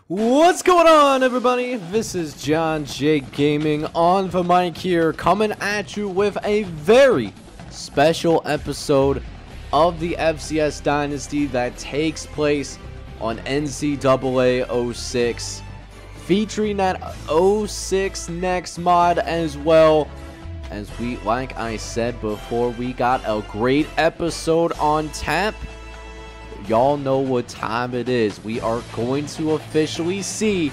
What's going on, everybody? This is John J Gaming on the mic here, coming at you with a very special episode of the FCS Dynasty that takes place on NCAA 06, featuring that 06 next mod, as well as like I said before, we got a great episode on tap. Y'all know what time it is. We are going to officially see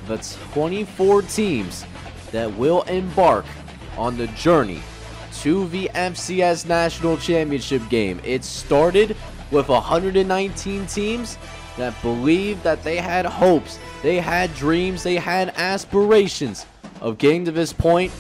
the 24 teams that will embark on the journey to the FCS National Championship game. It started with 119 teams that believed that they had hopes, they had dreams, they had aspirations of getting to this point,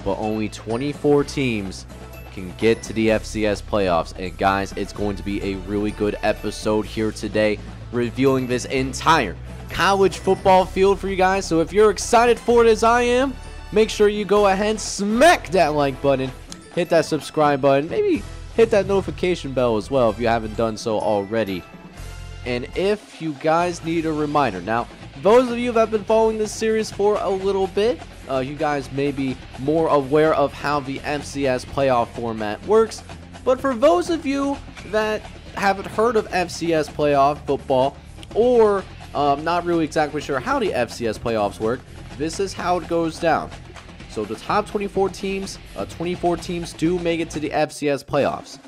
but only 24 teams can get to the FCS playoffs. And guys, it's going to be a really good episode here today, reviewing this entire college football field for you guys. So if you're excited for it as I am, make sure you go ahead, smack that like button, hit that subscribe button, maybe hit that notification bell as well if you haven't done so already. And if you guys need a reminder, now those of you that have been following this series for a little bit, you guys may be more aware of how the FCS playoff format works. But for those of you that haven't heard of FCS playoff football, or not really exactly sure how the FCS playoffs work, this is how it goes down. So the top 24 teams do make it to the FCS playoffs.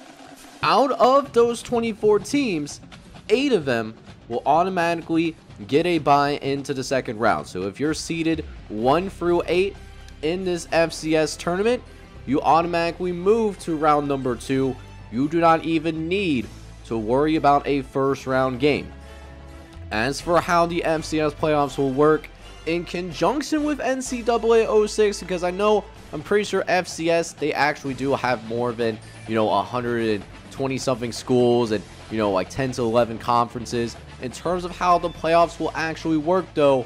Out of those 24 teams, 8 of them will automatically get a bye into the second round. So if you're seeded 1 through 8 in this FCS tournament, you automatically move to round number 2. You do not even need to worry about a first round game. As for how the FCS playoffs will work in conjunction with NCAA 06, because I'm pretty sure FCS, they actually do have more than 120 something schools and like 10 to 11 conferences. In terms of how the playoffs will actually work, though,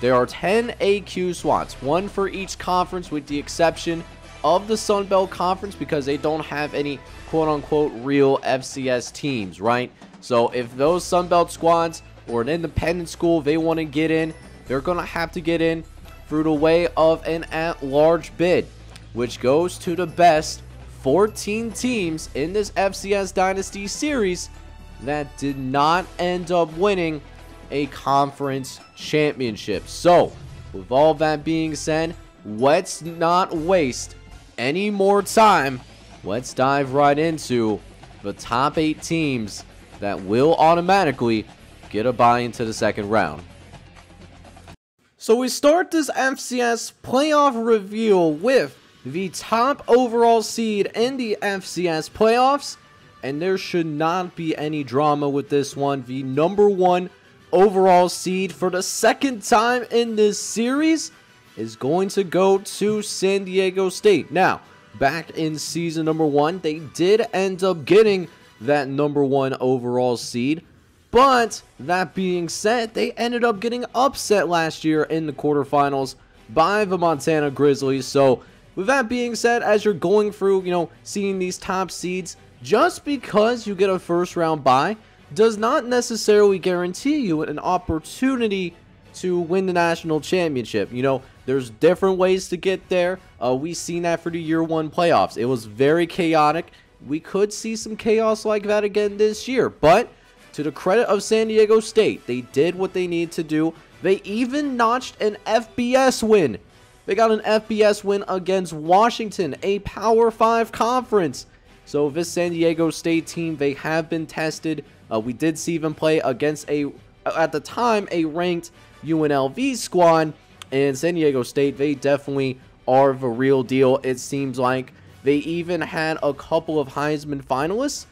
there are 10 AQ slots, 1 for each conference, with the exception of the Sun Belt Conference, because they don't have any quote-unquote real FCS teams, right? So if those Sun Belt squads or an independent school, they want to get in, they're going to have to get in through the way of an at-large bid, which goes to the best 14 teams in this FCS Dynasty series that did not end up winning a conference championship. So, with all that being said, let's not waste any more time. Let's dive right into the top 8 teams that will automatically get a bye into the second round. So we start this FCS playoff review with the top overall seed in the FCS playoffs, and there should not be any drama with this one. The number 1 overall seed for the second time in this series is going to go to San Diego State. Now, back in season number 1, they did end up getting that number 1 overall seed, but that being said, they ended up getting upset last year in the quarterfinals by the Montana Grizzlies. So with that being said, as you're going through, seeing these top seeds, just because you get a first round bye does not necessarily guarantee you an opportunity to win the national championship. There's different ways to get there. We've seen that for the year 1 playoffs. It was very chaotic. We could see some chaos like that again this year, but to the credit of San Diego State, they did what they needed to do. They even notched an FBS win. They got an FBS win against Washington, a Power 5 conference. So this San Diego State team, they have been tested. We did see them play against at the time, a ranked UNLV squad. And San Diego State, they definitely are the real deal. It seems like they even had a couple of Heisman finalists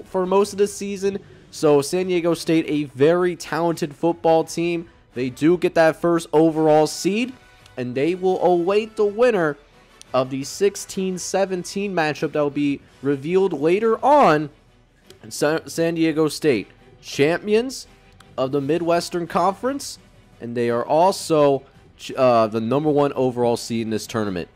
for most of the season. So San Diego State, a very talented football team. They do get that first overall seed, and they will await the winner of the 16-17 matchup that will be revealed later on. San Diego State, champions of the Midwestern Conference, and they are also the number 1 overall seed in this tournament.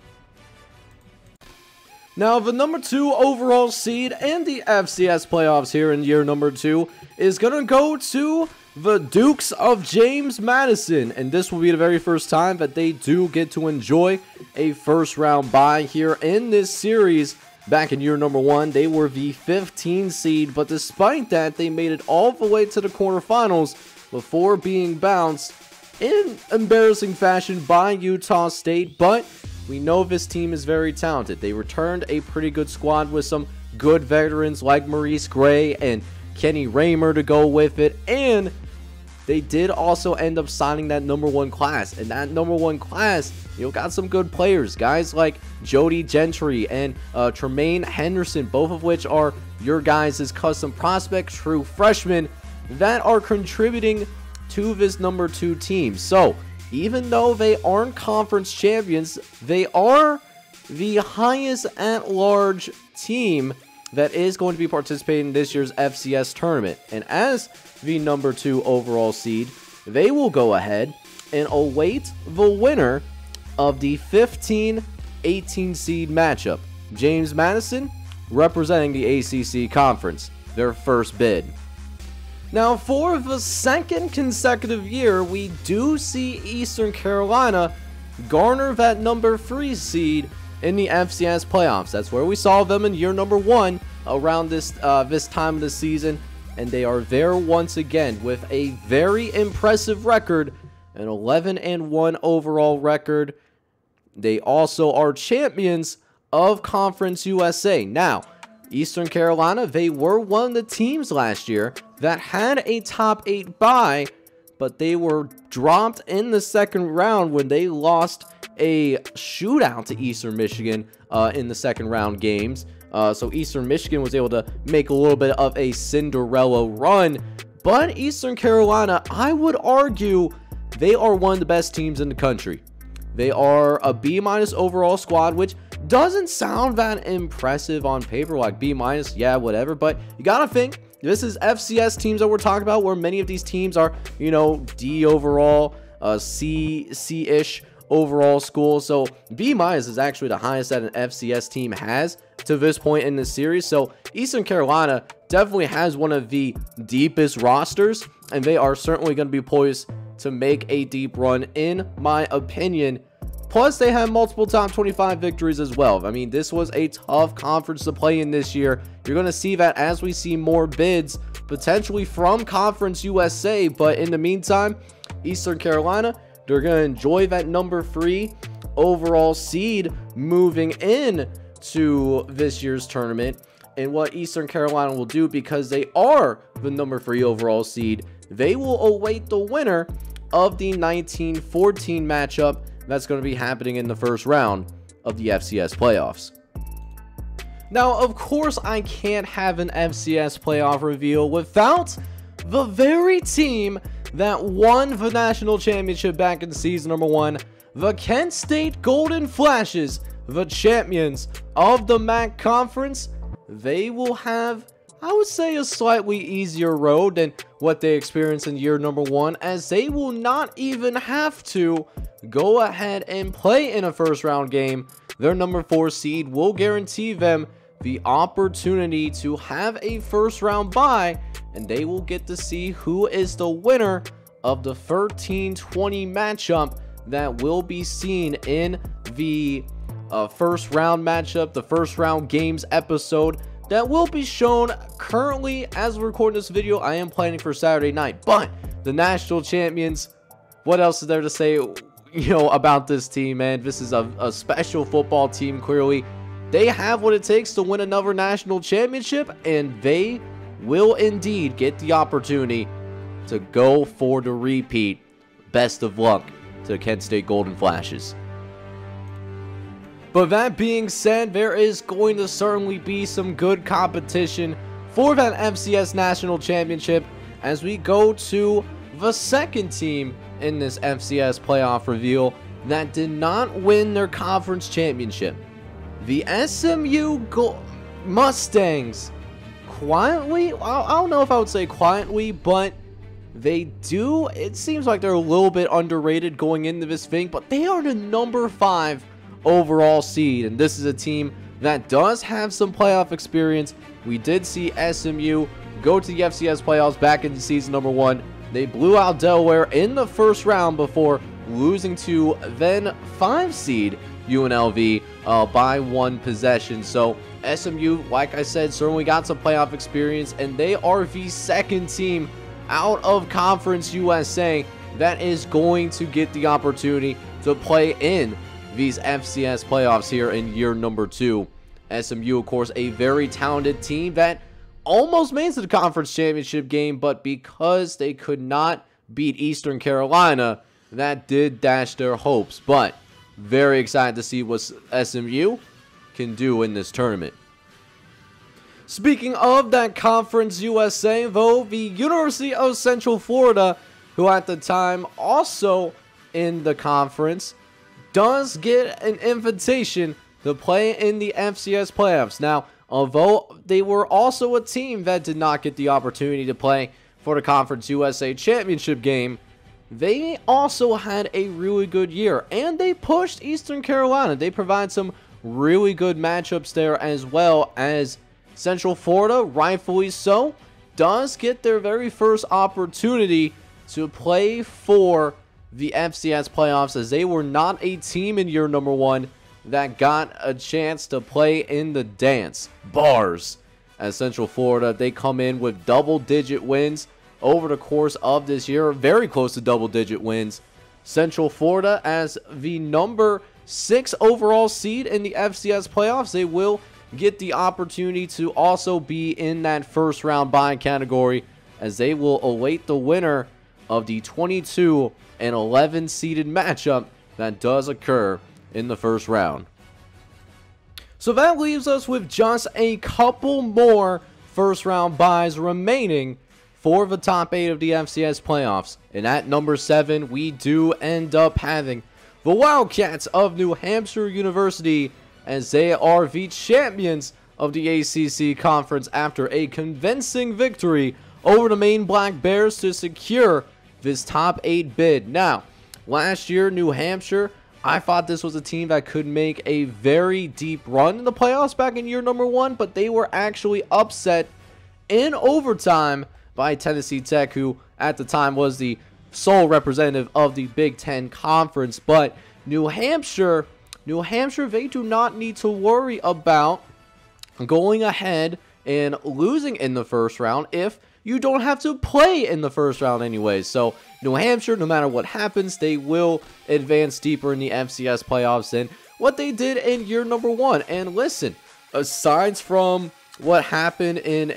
Now, the number 2 overall seed in the FCS playoffs here in year number 2 is going to go to the Dukes of James Madison, and this will be the very first time that they do get to enjoy a first round bye here in this series. Back in year number 1, they were the 15 seed, but despite that, they made it all the way to the quarterfinals before being bounced in embarrassing fashion by Utah State. But we know this team is very talented. They returned a pretty good squad with some good veterans like Maurice Gray and Kenny Raymer to go with it, and they did also end up signing that number 1 class, and that number 1 class, got some good players, guys like Jody Gentry and Tremaine Henderson, both of which are your guys' custom prospects, true freshmen that are contributing to this number 2 team. So even though they aren't conference champions, they are the highest at-large team that is going to be participating in this year's FCS tournament. And as the number 2 overall seed, they will go ahead and await the winner of the 15-18 seed matchup. James Madison representing the ACC conference, their first bid. Now, for the second consecutive year, we do see Eastern Carolina garner that number 3 seed in the FCS playoffs. That's where we saw them in year number 1 around this time of the season, and they are there once again with a very impressive record, an 11-1 overall record. They also are champions of Conference USA. Now, Eastern Carolina, they were one of the teams last year that had a top 8 bye, but they were dropped in the second round when they lost a shootout to Eastern Michigan in the second round games. So Eastern Michigan was able to make a little bit of a Cinderella run, but Eastern Carolina, I would argue, they are one of the best teams in the country. They are a B- overall squad, which doesn't sound that impressive on paper, like B-, yeah, whatever, but you gotta think, this is FCS teams that we're talking about, where many of these teams are, D overall, C-ish overall school. So B- is actually the highest that an FCS team has to this point in the series. So Eastern Carolina definitely has one of the deepest rosters, and they are certainly going to be poised to make a deep run, in my opinion. Plus, they have multiple top 25 victories as well. I mean, this was a tough conference to play in this year. You're going to see that as we see more bids potentially from Conference USA. But in the meantime, Eastern Carolina, they're going to enjoy that number 3 overall seed moving in to this year's tournament. And what Eastern Carolina will do, because they are the number 3 overall seed, they will await the winner of the 19-14 matchup that's going to be happening in the first round of the FCS playoffs. Now, of course, I can't have an FCS playoff reveal without the very team that won the national championship back in season number 1, the Kent State Golden Flashes, the champions of the MAC Conference. They will have, I would say, a slightly easier road than what they experienced in year number 1, as they will not even have to go ahead and play in a first round game. Their number 4 seed will guarantee them the opportunity to have a first round bye, and they will get to see who is the winner of the 13-20 matchup that will be seen in the first round matchup, the first round games episode that will be shown currently as we're recording this video. I am planning for Saturday night, but the national champions, what else is there to say, about this team, man? This is a special football team, clearly. They have what it takes to win another national championship, and they will indeed get the opportunity to go for the repeat. Best of luck to Kent State Golden Flashes. But that being said, there is going to certainly be some good competition for that FCS National Championship as we go to the second team in this FCS playoff reveal that did not win their conference championship. The SMU Mustangs quietly, I don't know if I would say quietly, but they do, it seems like they're a little bit underrated going into this thing, but they are the number 5 overall seed, and this is a team that does have some playoff experience. We did see SMU go to the FCS playoffs back in season number 1. They blew out Delaware in the first round before losing to then 5 seed UNLV by 1 possession. So SMU, like I said, certainly got some playoff experience, and they are the second team out of Conference USA that is going to get the opportunity to play in these FCS playoffs here in year number 2. SMU, of course, a very talented team that almost made it to the conference championship game, but because they could not beat Eastern Carolina, that did dash their hopes. But very excited to see what SMU can do in this tournament. Speaking of that Conference USA, though, the University of Central Florida, who at the time also in the conference, does get an invitation to play in the FCS playoffs. Now, although they were also a team that did not get the opportunity to play for the Conference USA championship game, they also had a really good year, and they pushed Eastern Carolina. They provide some really good matchups there, as well as Central Florida, rightfully so, does get their very first opportunity to play for the FCS playoffs, as they were not a team in year number 1 that got a chance to play in the dance. Bars. As Central Florida, they come in with double-digit wins over the course of this year, very close to double-digit wins. Central Florida, as the number 6 overall seed in the FCS playoffs, they will get the opportunity to also be in that first round bye category, as they will await the winner of the 22 and 11 seeded matchup that does occur in the first round. So that leaves us with just a couple more first round byes remaining for the top 8 of the FCS playoffs. And at number 7, we do end up having the Wildcats of New Hampshire University, as they are the champions of the ACC conference after a convincing victory over the Maine Black Bears to secure this top 8 bid. Now, last year, New Hampshire, I thought this was a team that could make a very deep run in the playoffs back in year number 1, but they were actually upset in overtime by Tennessee Tech, who at the time was the sole representative of the Big Ten Conference. But New Hampshire, they do not need to worry about going ahead and losing in the first round if you don't have to play in the first round anyways. So New Hampshire, no matter what happens, they will advance deeper in the FCS playoffs than what they did in year number 1. And listen, aside from what happened in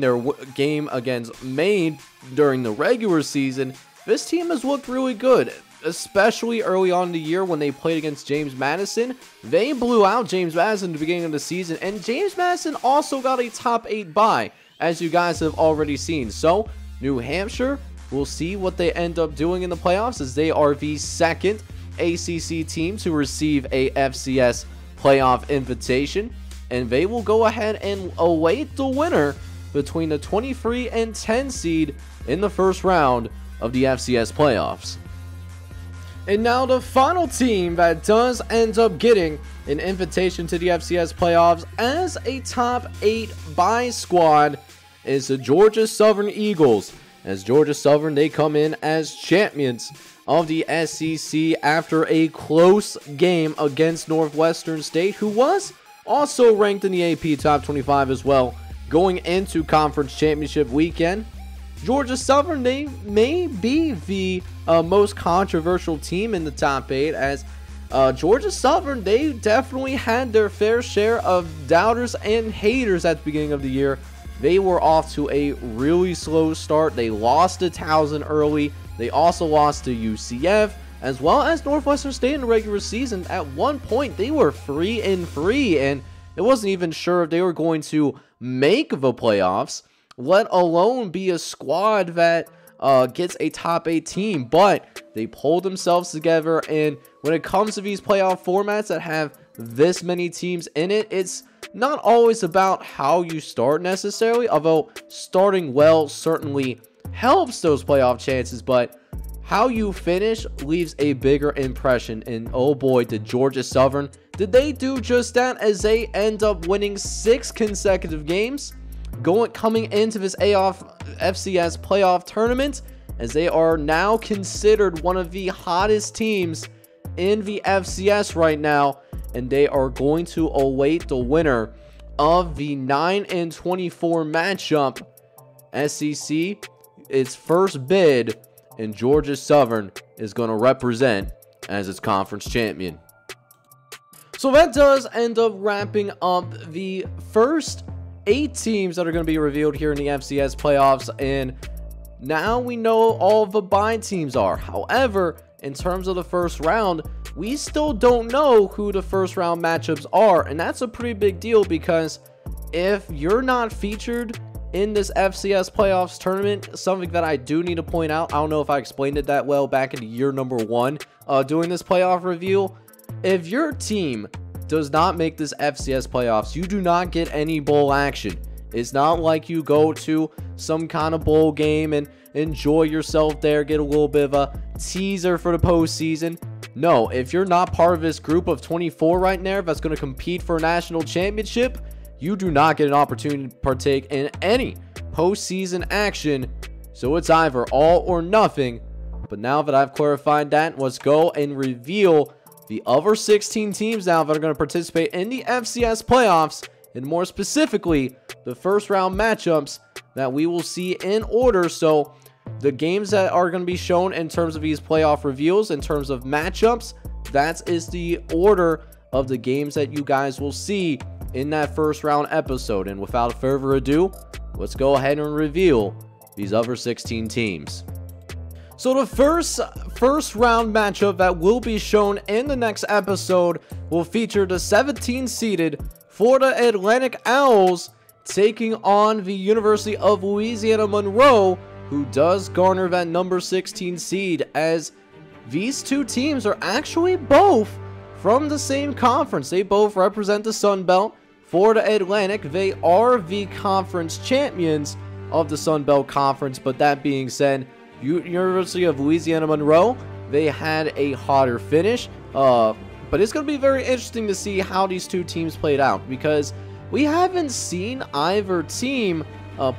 their game against Maine during the regular season, this team has looked really good, especially early on in the year when they played against James Madison. They blew out James Madison at the beginning of the season, and James Madison also got a top 8 bye, as you guys have already seen. So New Hampshire, we'll see what they end up doing in the playoffs, as they are the second ACC team to receive a FCS playoff invitation, and they will go ahead and await the winner between the 23 and 10 seed in the first round of the FCS playoffs. And now the final team that does end up getting an invitation to the FCS playoffs as a top 8 bye squad is the Georgia Southern Eagles. As Georgia Southern, they come in as champions of the SEC after a close game against Northwestern State, who was also ranked in the AP Top 25 as well going into Conference Championship weekend. Georgia Southern, they may be the most controversial team in the top 8, as Georgia Southern, they definitely had their fair share of doubters and haters at the beginning of the year. They were off to a really slow start. They lost to Towson early. They also lost to UCF, as well as Northwestern State in the regular season. At one point, they were 3-3, and it wasn't even sure if they were going to make the playoffs, let alone be a squad that gets a top 8 team. But they pulled themselves together, and when it comes to these playoff formats that have this many teams in it, it's not always about how you start necessarily, although starting well certainly helps those playoff chances, but how you finish leaves a bigger impression. And oh boy, did Georgia Southern, did they do just that, as they end up winning 6 consecutive games. coming into this FCS playoff tournament, as they are now considered one of the hottest teams in the FCS right now, and they are going to await the winner of the 9-24 matchup. SEC, its first bid, and Georgia Southern is going to represent as its conference champion. So that does end up wrapping up the first 8 teams that are going to be revealed here in the FCS playoffs, and now we know all of the bye teams are. However, in terms of the first round, we still don't know who the first round matchups are, and that's a pretty big deal, because if you're not featured in this FCS playoffs tournament, something that I do need to point out, I don't know if I explained it that well back in year number 1 doing this playoff review. If your team does not make this FCS playoffs, you do not get any bowl action. It's not like you go to some kind of bowl game and enjoy yourself there, get a little bit of a teaser for the postseason. No, if you're not part of this group of 24 right now that's going to compete for a national championship, you do not get an opportunity to partake in any postseason action. So it's either all or nothing. But now that I've clarified that, let's go and reveal the other 16 teams now that are going to participate in the FCS playoffs, and more specifically, the first round matchups that we will see in order. So the games that are going to be shown in terms of these playoff reveals, in terms of matchups, that is the order of the games that you guys will see in that first round episode. And without further ado, let's go ahead and reveal these other 16 teams. So the first round matchup that will be shown in the next episode will feature the 17-seeded Florida Atlantic Owls taking on the University of Louisiana Monroe, who does garner that number 16 seed, as these two teams are actually both from the same conference. They both represent the Sun Belt. Florida Atlantic, they are the conference champions of the Sun Belt Conference, but that being said, University of Louisiana Monroe, they had a hotter finish, but it's going to be very interesting to see how these two teams played out, because we haven't seen either team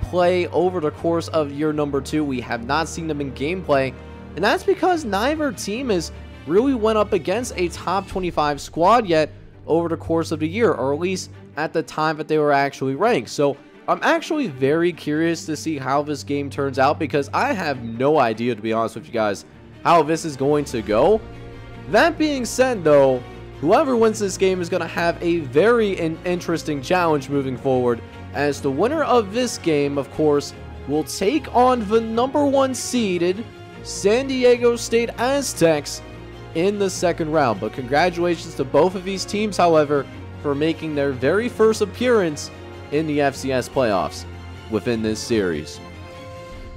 play over the course of year number 2. We have not seen them in gameplay, and that's because neither team has really went up against a top 25 squad yet over the course of the year, or at least at the time that they were actually ranked. So I'm actually very curious to see how this game turns out, because I have no idea, to be honest with you guys, how this is going to go. That being said, though, whoever wins this game is going to have a very interesting challenge moving forward, as the winner of this game, of course, will take on the number 1 seeded San Diego State Aztecs in the second round. But congratulations to both of these teams, however, for making their very first appearance in the FCS playoffs within this series.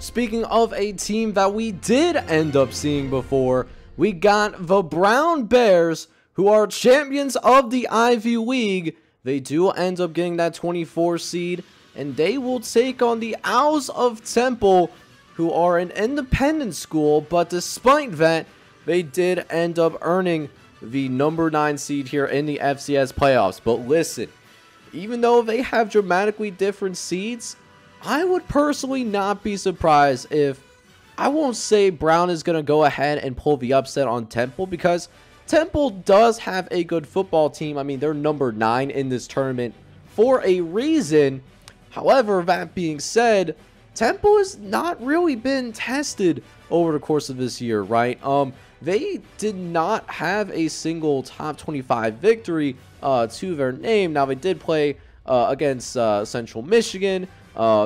Speaking of a team that we did end up seeing before, we got the Brown Bears, who are champions of the Ivy League. They do end up getting that 24 seed, and they will take on the Owls of Temple, who are an independent school, but despite that, they did end up earning the number 9 seed here in the FCS playoffs. But listen, even though they have dramatically different seeds, I would personally not be surprised if, I won't say Brown is going to go ahead and pull the upset on Temple, because Temple does have a good football team. I mean, they're number 9 in this tournament for a reason. However, that being said, Temple has not really been tested over the course of this year, right? They did not have a single top 25 victory to their name. Now, they did play against Central Michigan.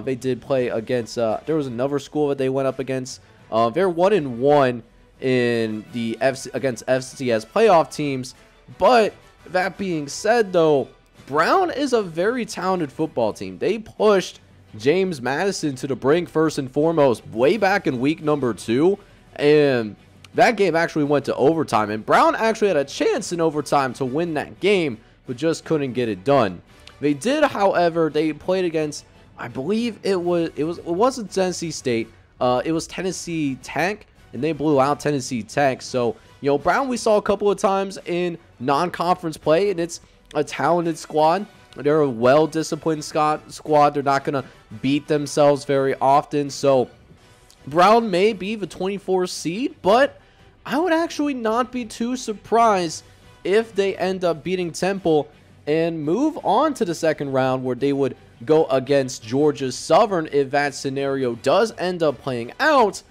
They did play against, there was another school that they went up against. They're 1-1 in the against FCS playoff teams. But that being said, though, Brown is a very talented football team. They pushed James Madison to the brink first and foremost way back in week number 2, and that game actually went to overtime, and Brown actually had a chance in overtime to win that game, but just couldn't get it done. They did, however, they played against, I believe it wasn't Tennessee State, it was Tennessee Tech, and they blew out Tennessee Tech. So, you know, Brown we saw a couple of times in non-conference play, and it's a talented squad. They're a well-disciplined squad. They're not going to beat themselves very often. So Brown may be the 24th seed, but I would actually not be too surprised if they end up beating Temple and move on to the second round, where they would go against Georgia Southern if that scenario does end up playing out.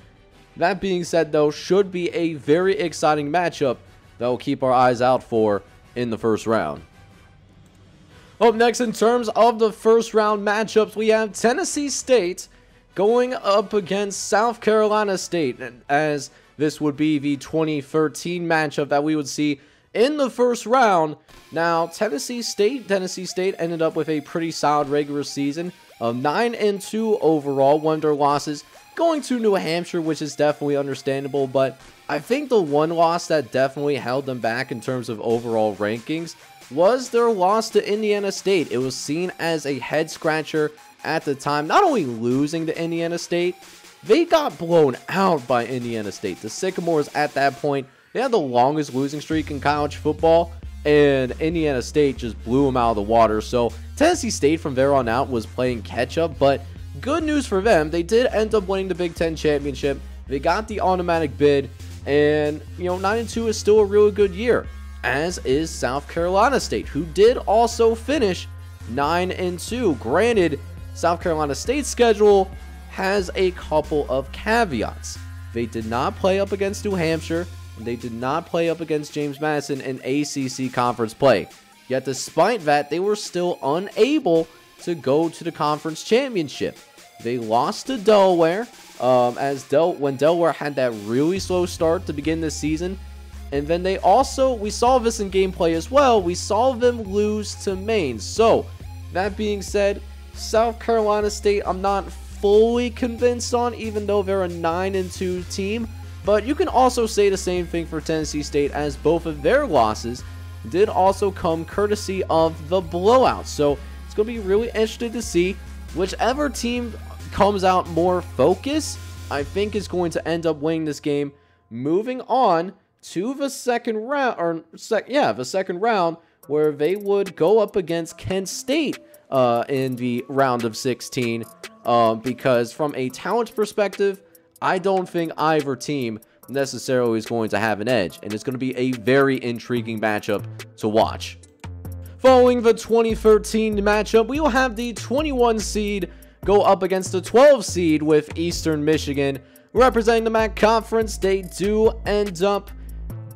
That being said, though, should be a very exciting matchup that we'll keep our eyes out for in the first round. Up next, in terms of the first round matchups, we have Tennessee State going up against South Carolina State, as this would be the 2013 matchup that we would see in the first round. Now, Tennessee State ended up with a pretty solid regular season of 9-2 overall. One of their losses going to New Hampshire, which is definitely understandable, but I think the one loss that definitely held them back in terms of overall rankings was their loss to Indiana State. It was seen as a head scratcher at the time. Not only losing to Indiana State, they got blown out by Indiana State. The Sycamores at that point, they had the longest losing streak in college football, and Indiana State just blew them out of the water. So Tennessee State from there on out was playing catch up, but good news for them, they did end up winning the Big Ten championship. They got the automatic bid, and 9-2 is still a really good year, as is South Carolina State, who did also finish 9-2. Granted, South Carolina State's schedule has a couple of caveats. They did not play up against New Hampshire, and they did not play up against James Madison in ACC conference play. Yet despite that, they were still unable to go to the conference championship. They lost to Delaware, when Delaware had that really slow start to begin this season. And then we saw this in gameplay as well, we saw them lose to Maine. So, that being said, South Carolina State, I'm not fully convinced on, even though they're a 9-2 team. But you can also say the same thing for Tennessee State, as both of their losses did also come courtesy of the blowout. So it's going to be really interesting to see whichever team comes out more focused, I think is going to end up winning this game. Moving on to the second round, the second round, where they would go up against Kent State in the round of 16. Because from a talent perspective, I don't think either team necessarily is going to have an edge, and it's going to be a very intriguing matchup to watch. Following the 2013 matchup, we will have the 21 seed go up against the 12 seed with Eastern Michigan. Representing the MAC Conference, they do end up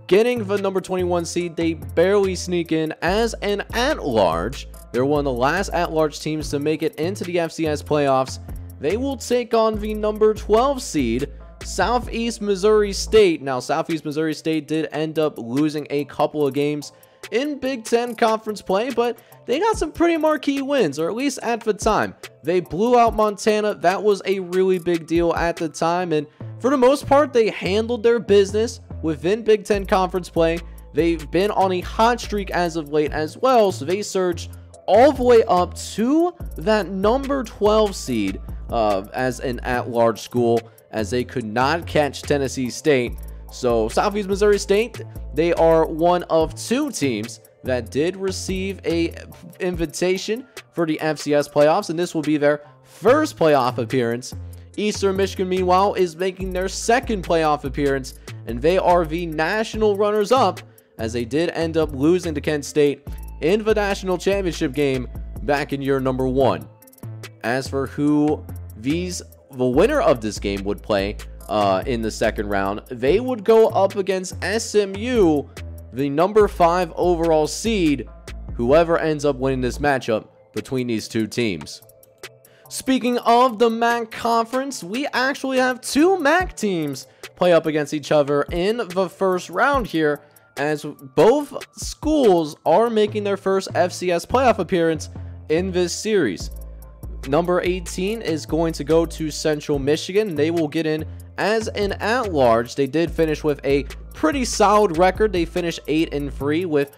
getting the number 21 seed. They barely sneak in as an at-large. They're one of the last at-large teams to make it into the FCS playoffs. They will take on the number 12 seed, Southeast Missouri State. Now, Southeast Missouri State did end up losing a couple of games in Big Ten conference play, but they got some pretty marquee wins, or at least at the time. They blew out Montana. That was a really big deal at the time, and for the most part, they handled their business within Big Ten conference play. They've been on a hot streak as of late as well, so they surged all the way up to that number 12 seed as an at-large school, as they could not catch Tennessee State. So Southeast Missouri State, they are one of two teams that did receive a invitation for the FCS playoffs, and this will be their first playoff appearance. Eastern Michigan, meanwhile, is making their second playoff appearance, and they are the national runners-up, as they did end up losing to Kent State in the national championship game back in year number 1. As for who the winner of this game would play in the second round, they would go up against SMU, the number 5 overall seed, whoever ends up winning this matchup between these two teams. Speaking of the MAC Conference, we actually have two MAC teams play up against each other in the first round here, as both schools are making their first FCS playoff appearance in this series. Number 18 is going to go to Central Michigan. They will get in as an at-large. They did finish with a pretty solid record. They finished 8-3 with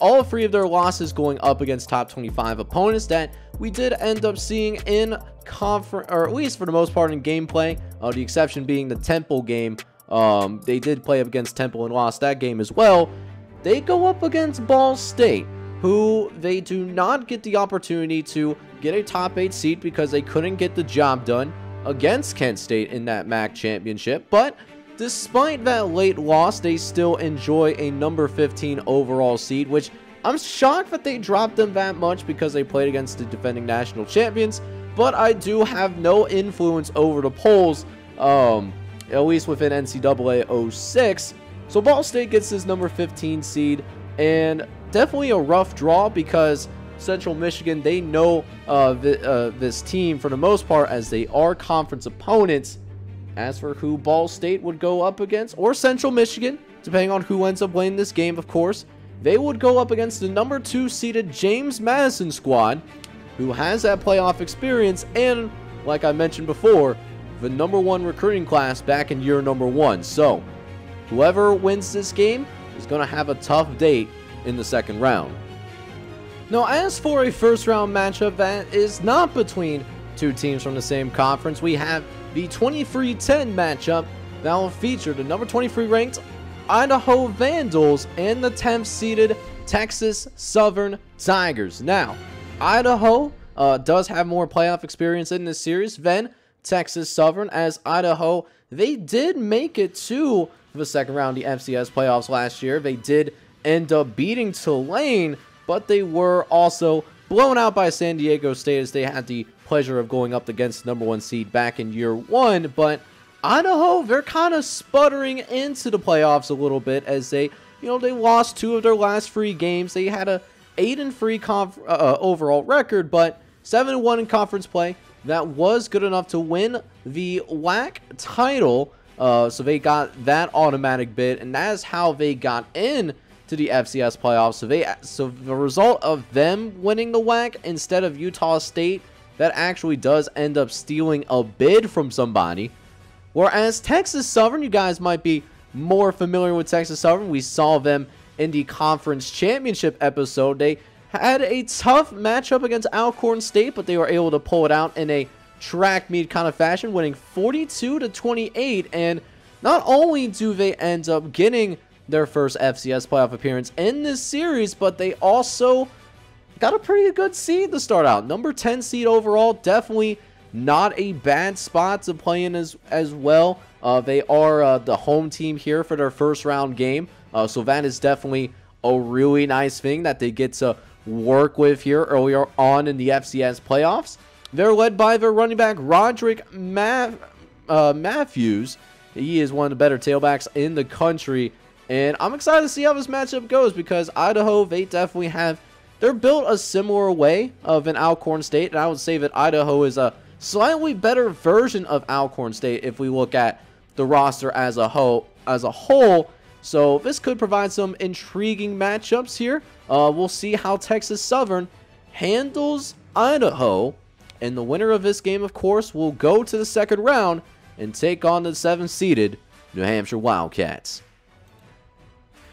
all 3 of their losses going up against top 25 opponents that we did end up seeing in conference, or at least for the most part in gameplay. The exception being the Temple game. They did play up against Temple and lost that game as well. They go up against Ball State, who they do not get the opportunity to get a top 8 seed because they couldn't get the job done against Kent State in that MAC championship. But despite that late loss, they still enjoy a number 15 overall seed, which I'm shocked that they dropped them that much because they played against the defending national champions. But I do have no influence over the polls, at least within NCAA 06. So Ball State gets this number 15 seed, and definitely a rough draw because Central Michigan, they know this team for the most part, as they are conference opponents. As for who Ball State would go up against, or Central Michigan, depending on who ends up winning this game, of course, they would go up against the number 2 seeded James Madison squad, who has that playoff experience, and like I mentioned before, the number 1 recruiting class back in year number 1. So whoever wins this game is going to have a tough date in the second round. Now, as for a first round matchup that is not between two teams from the same conference, we have the 23-10 matchup that will feature the number 23 ranked Idaho Vandals and the 10th seeded Texas Southern Tigers. Now, Idaho does have more playoff experience in this series than Texas Southern, as Idaho, they did make it to the second round of the FCS playoffs last year. They did end up beating Tulane, but they were also blown out by San Diego State, as they had the pleasure of going up against the number 1 seed back in year 1. But Idaho, they're kind of sputtering into the playoffs a little bit, as they lost 2 of their last 3 games. They had a 8-3 overall record, but 7-1 in conference play. That was good enough to win the WAC title. So they got that automatic bid, and that is how they got in to the FCS playoffs. So the result of them winning the WAC instead of Utah State, that actually does end up stealing a bid from somebody. Whereas Texas Southern, you guys might be more familiar with Texas Southern. We saw them in the conference championship episode. They had a tough matchup against Alcorn State, but they were able to pull it out in a track meet kind of fashion, winning 42-28. And not only do they end up getting their first FCS playoff appearance in this series, but they also got a pretty good seed to start out. Number 10 seed overall, definitely not a bad spot to play in as well. They are the home team here for their first round game, so that is definitely a really nice thing that they get to work with here earlier on in the FCS playoffs. They're led by their running back Roderick Matthews. He is one of the better tailbacks in the country, and I'm excited to see how this matchup goes, because Idaho, they're built a similar way of an Alcorn State, and I would say that Idaho is a slightly better version of Alcorn State if we look at the roster as a whole. So this could provide some intriguing matchups here. We'll see how Texas Southern handles Idaho, and the winner of this game, of course, will go to the second round and take on the 7th seeded New Hampshire Wildcats.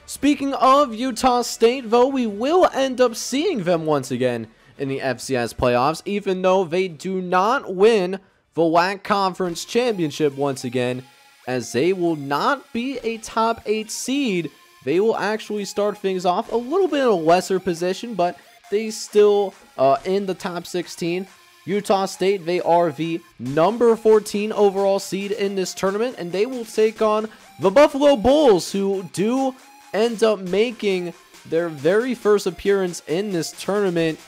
Speaking of Utah State, though, we will end up seeing them once again in the FCS playoffs, even though they do not win the WAC Conference Championship once again, as they will not be a top 8 seed. They will actually start things off a little bit in a lesser position, but they still in the top 16. Utah State, they are the number 14 overall seed in this tournament, and they will take on the Buffalo Bulls, who do end up making their very first appearance in this tournament,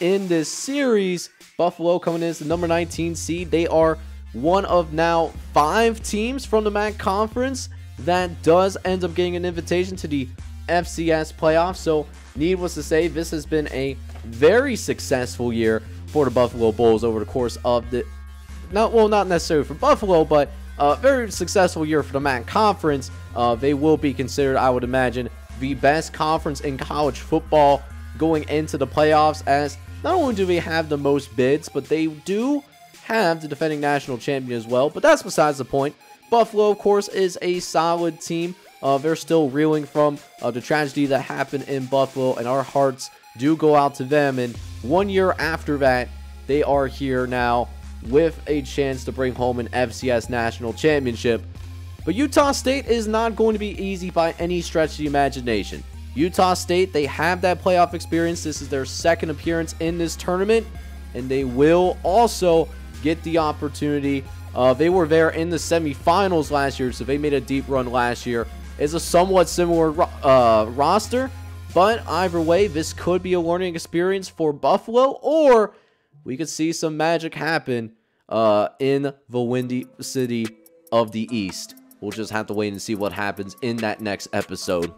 in this series. Buffalo coming in as the number 19 seed. They are one of now 5 teams from the MAC conference that does end up getting an invitation to the FCS playoffs. So needless to say, this has been a very successful year for the Buffalo Bulls over the course of the, not necessarily for Buffalo, but a very successful year for the MAC conference. They will be considered, I would imagine, the best conference in college football going into the playoffs, as not only do they have the most bids, but they do have the defending national champion as well. But that's besides the point. Buffalo, of course, is a solid team. They're still reeling from the tragedy that happened in Buffalo, and our hearts do go out to them. And 1 year after that, they are here now with a chance to bring home an FCS national championship. But Utah State is not going to be easy by any stretch of the imagination. Utah State, they have that playoff experience. This is their second appearance in this tournament, and they will also get the opportunity. They were there in the semifinals last year, so they made a deep run last year. It's a somewhat similar roster, but either way, this could be a learning experience for Buffalo, or we could see some magic happen in the Windy City of the East. We'll just have to wait and see what happens in that next episode.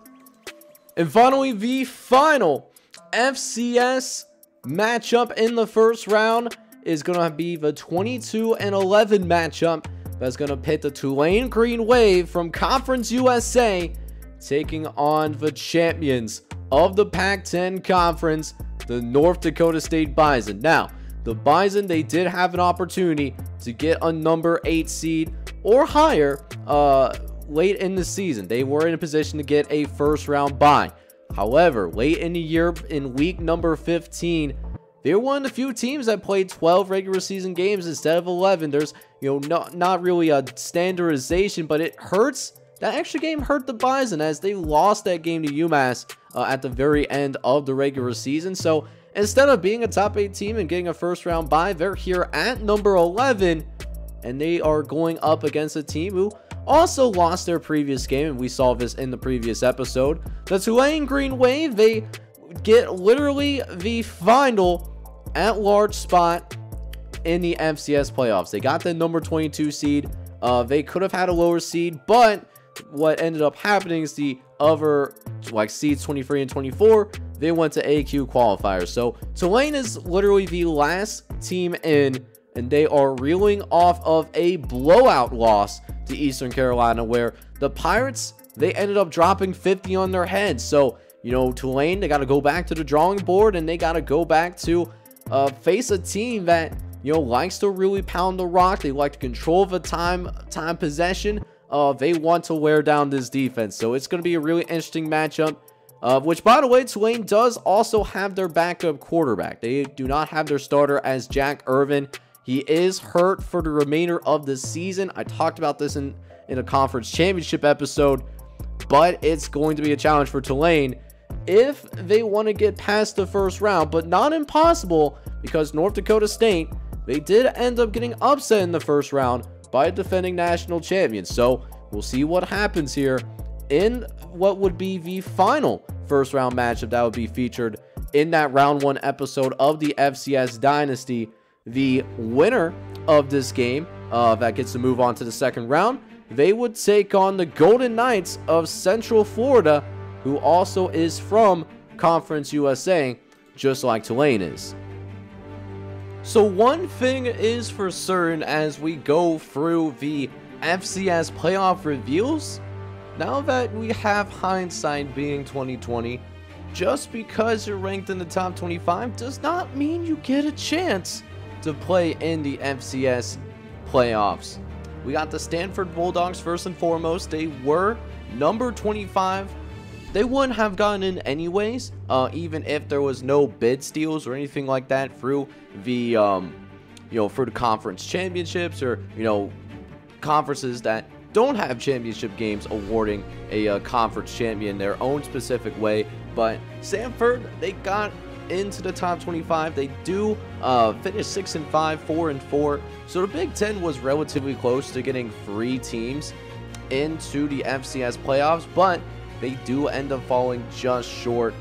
And finally, the final FCS matchup in the first round is going to be the 22-11 matchup that's going to pit the Tulane Green Wave from Conference USA taking on the champions of the Pac-10 Conference, the North Dakota State Bison. Now, the Bison, they did have an opportunity to get a number 8 seed or higher late in the season. They were in a position to get a first round bye. However, late in the year, in week number 15, they were one of the few teams that played 12 regular season games instead of 11. There's, not really a standardization, but it hurts. That extra game hurt the Bison as they lost that game to UMass at the very end of the regular season. So instead of being a top 8 team and getting a first round bye, they're here at number 11, and they are going up against a team who also lost their previous game, and we saw this in the previous episode. The Tulane Green Wave, they get literally the final at-large spot in the FCS playoffs. They got the number 22 seed. They could have had a lower seed, but what ended up happening is the other, seeds 23 and 24, they went to AQ qualifiers. So Tulane is literally the last team in, and they are reeling off of a blowout loss to Eastern Carolina, where the Pirates, they ended up dropping 50 on their heads. So, Tulane, they got to go back to the drawing board, and they got to go back to face a team that, likes to really pound the rock. They like to control the time possession. They want to wear down this defense. So it's going to be a really interesting matchup, which, by the way, Tulane does also have their backup quarterback. They do not have their starter as Jack Irvin. He is hurt for the remainder of the season. I talked about this in a conference championship episode, but it's going to be a challenge for Tulane if they want to get past the first round, but not impossible, because North Dakota State, they did end up getting upset in the first round by defending national champions. So we'll see what happens here in what would be the final first round matchup that would be featured in that round 1 episode of the FCS Dynasty. The winner of this game that gets to move on to the second round, they would take on the Golden Knights of Central Florida, who also is from Conference USA, just like Tulane is. So one thing is for certain as we go through the FCS playoff reviews, now that we have hindsight being 2020, just because you're ranked in the top 25 does not mean you get a chance to play in the FCS playoffs. We got the Stanford Bulldogs first and foremost. They were number 25. They wouldn't have gotten in anyways, even if there was no bid steals or anything like that through the for the conference championships, or conferences that don't have championship games awarding a conference champion their own specific way. But Stanford, they got into the top 25. They do finish 6-5, 4-4. So the Big Ten was relatively close to getting 3 teams into the FCS playoffs, but they do end up falling just short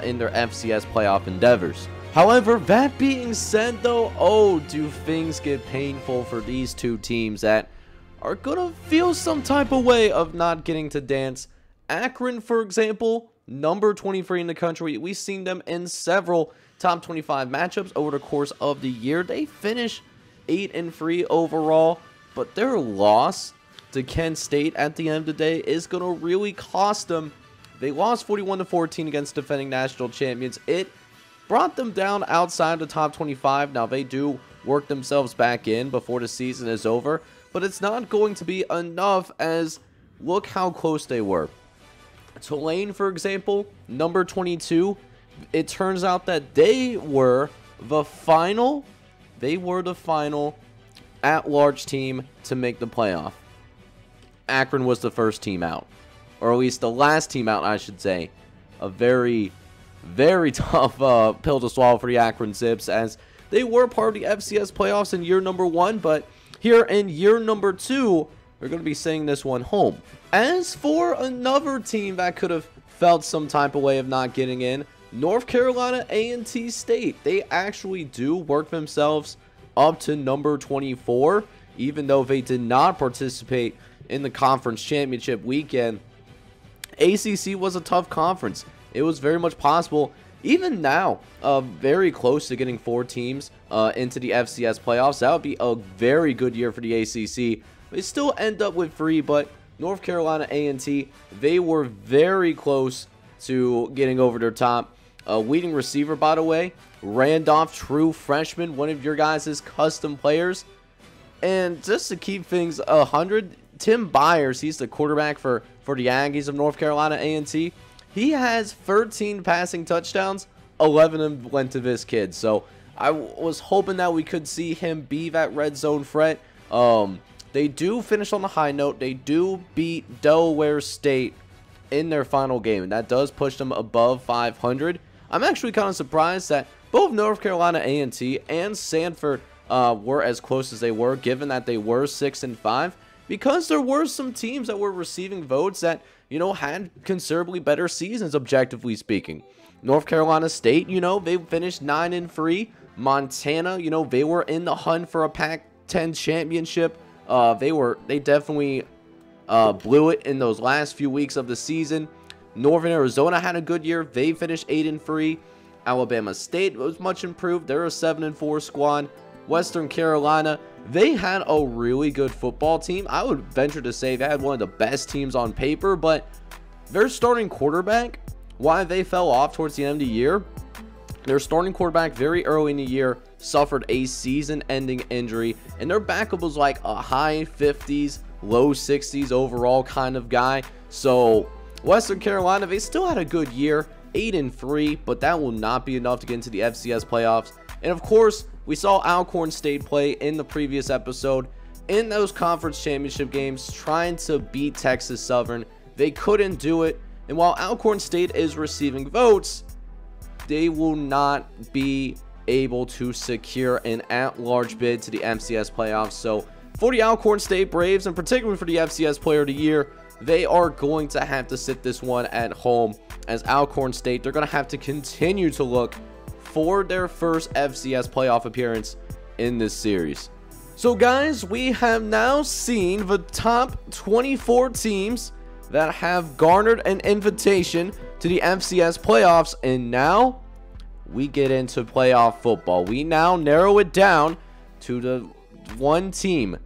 in their FCS playoff endeavors. However, that being said though, do things get painful for these two teams that are gonna feel some type of way of not getting to dance. Akron, for example, number 23 in the country. We've seen them in several top 25 matchups over the course of the year. They finish 8-3 overall, but their loss to Kent State at the end of the day is going to really cost them. They lost 41-14 against defending national champions. It brought them down outside the top 25. Now, they do work themselves back in before the season is over, but it's not going to be enough, as look how close they were. Tulane, for example, number 22, it turns out that they were the final at-large team to make the playoff. Akron was the first team out, or at least the last team out, I should say. a very, very tough pill to swallow for the Akron Zips, as they were part of the FCS playoffs in year number 1, but here in year number 2, they're going to be sending this one home. As for another team that could have felt some type of way of not getting in, North Carolina A&T State, they actually do work themselves up to number 24, even though they did not participate in the conference championship weekend. ACC was a tough conference. It was very much possible, even now, very close to getting 4 teams into the FCS playoffs. That would be a very good year for the ACC. They still end up with 3, but North Carolina A&T, they were very close to getting over their top. Leading receiver, by the way, Randolph, true freshman, one of your guys' custom players. And just to keep things 100, Tim Byers, he's the quarterback for the Aggies of North Carolina A&T. He has 13 passing touchdowns, 11 of them went to this kid. So I was hoping that we could see him be that red zone threat. They do finish on the high note. They do beat Delaware State in their final game, and that does push them above 500. I'm actually kind of surprised that both North Carolina A&T and Sanford were as close as they were, given that they were 6-5, because there were some teams that were receiving votes that, you know, had considerably better seasons, objectively speaking. North Carolina State, you know, they finished 9-3. Montana, you know, they were in the hunt for a Pac-10 championship. They definitely blew it in those last few weeks of the season. Northern Arizona had a good year. They finished 8-3. Alabama State was much improved. They're a 7-4 squad. Western Carolina, they had a really good football team. I would venture to say they had one of the best teams on paper, but their starting quarterback, why they fell off towards the end of the year, their starting quarterback very early in the year suffered a season-ending injury, and their backup was like a high 50s, low 60s overall kind of guy. So Western Carolina, they still had a good year, 8-3, but that will not be enough to get into the FCS playoffs. And of course, we saw Alcorn State play in the previous episode in those conference championship games, trying to beat Texas Southern. They couldn't do it, and while Alcorn State is receiving votes, they will not be able to secure an at-large bid to the FCS playoffs. So for the Alcorn State Braves, and particularly for the FCS Player of the Year, they are going to have to sit this one at home, as Alcorn State, they're going to have to continue to look for their first FCS playoff appearance in this series. So guys, we have now seen the top 24 teams that have garnered an invitation to the FCS playoffs, and now we get into playoff football. We now narrow it down to the one team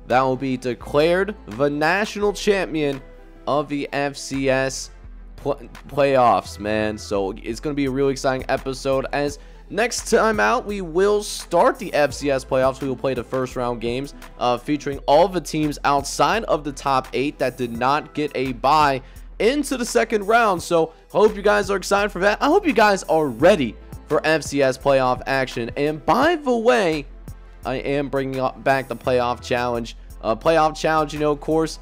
that will be declared the national champion of the FCS playoffs, man. So it's going to be a really exciting episode, as next time out we will start the FCS playoffs. We will play the first round games featuring all the teams outside of the top 8 that did not get a bye into the second round. So I hope you guys are excited for that. I hope you guys are ready for FCS playoff action. And by the way, I am bringing back the playoff challenge. You know, of course,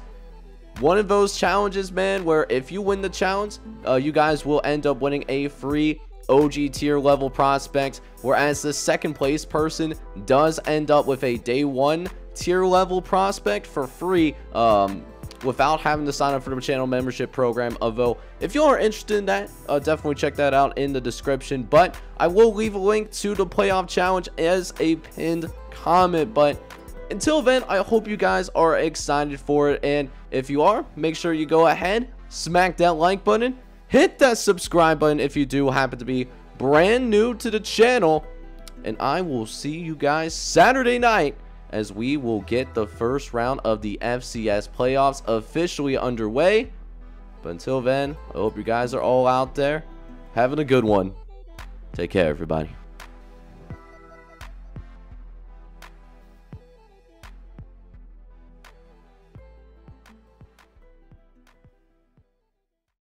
one of those challenges, man, where if you win the challenge, you guys will end up winning a free OG tier level prospect, whereas the second place person does end up with a day 1 tier level prospect for free, without having to sign up for the channel membership program. Although if you are interested in that, definitely check that out in the description. But I will leave a link to the playoff challenge as a pinned comment. But until then, I hope you guys are excited for it, and if you are, make sure you go ahead, smack that like button, hit that subscribe button if you do happen to be brand new to the channel, and I will see you guys Saturday night as we will get the first round of the FCS playoffs officially underway. But until then, I hope you guys are all out there having a good one. Take care, everybody.